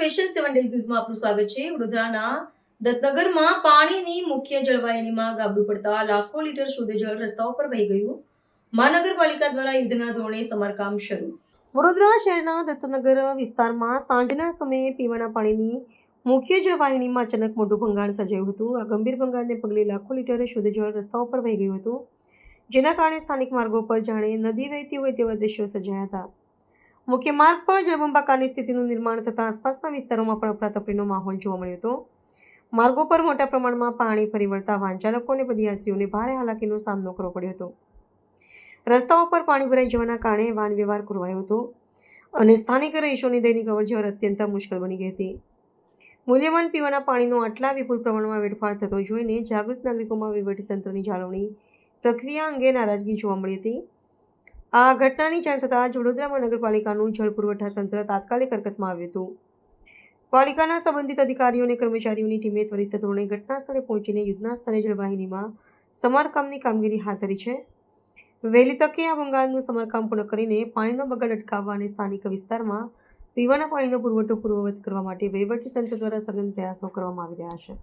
Special 7 days ન્યૂઝમાં આપનું સ્વાગત છે। વડોદરાના દત્તનગરમાં પાણીની મુખ્ય જળવાહિનીમાં ગાબડું પડતા લાખો લીટર શુદ્ધ જળ રસ્તાઓ પર વહી ગયું। મહાનગરપાલિકા દ્વારા યુદ્ધના ધોરણે સમારકામ શરૂ। વડોદરા શહેરના દત્તનગર વિસ્તારમાં સાંજના સમયે પીવાના પાણીની મુખ્ય જળવાહિનીમાં અચાનક મોટું ભંગાણ સર્જાયું હતું। આ ગંભીર ભંગાણને પગલે લાખો લીટર શુદ્ધ જળ રસ્તાઓ પર વહી ગયું હતું, જેના કારણે સ્થાનિક માર્ગો પર જાણે નદી વહેતી હોય તેવા દ્રશ્યો સર્જાયા હતા। મુખ્ય માર્ગ પર જળબંબાકારની સ્થિતિનું નિર્માણ થતાં આસપાસના વિસ્તારોમાં પણ અફરાતફરીનો માહોલ જોવા મળ્યો હતો। માર્ગો પર મોટા પ્રમાણમાં પાણી ફરી વળતા વાહન ચાલકો અને પદયાત્રીઓને ભારે હાલાકીનો સામનો કરવો પડ્યો હતો। રસ્તાઓ પર પાણી ભરાઈ જવાના કારણે વાહન વ્યવહાર ખોરવાયો હતો અને સ્થાનિક રહીશોની દૈનિક અવરજવર અત્યંત મુશ્કેલ બની ગઈ હતી। મૂલ્યવાન પીવાના પાણીનો આટલા વિપુલ પ્રમાણમાં વેડફાટ થતો જોઈને જાગૃત નાગરિકોમાં વહીવટીતંત્રની જાળવણી પ્રક્રિયા અંગે નારાજગી જોવા મળી હતી। આ ઘટનાની જાણ થતાં વડોદરા મહાનગરપાલિકાનું જળ પુરવઠા તંત્ર તાત્કાલિક હરકતમાં આવ્યું હતું। પાલિકાના સંબંધિત અધિકારીઓ અને કર્મચારીઓની ટીમે ત્વરિત ધોરણે ઘટના સ્થળે પહોંચીને યુદ્ધના સ્તરે જળવાહિનીમાં સમારકામની કામગીરી હાથ ધરી છે। વહેલી તકે આ ભંગાણનું સમારકામ પૂર્ણ કરીને પાણીનો બગાડ અટકાવવા અને સ્થાનિક વિસ્તારમાં પીવાના પાણીનો પુરવઠો પૂર્વવત કરવા માટે વહીવટીતંત્ર દ્વારા સઘન પ્રયાસો કરવામાં આવી રહ્યા છે।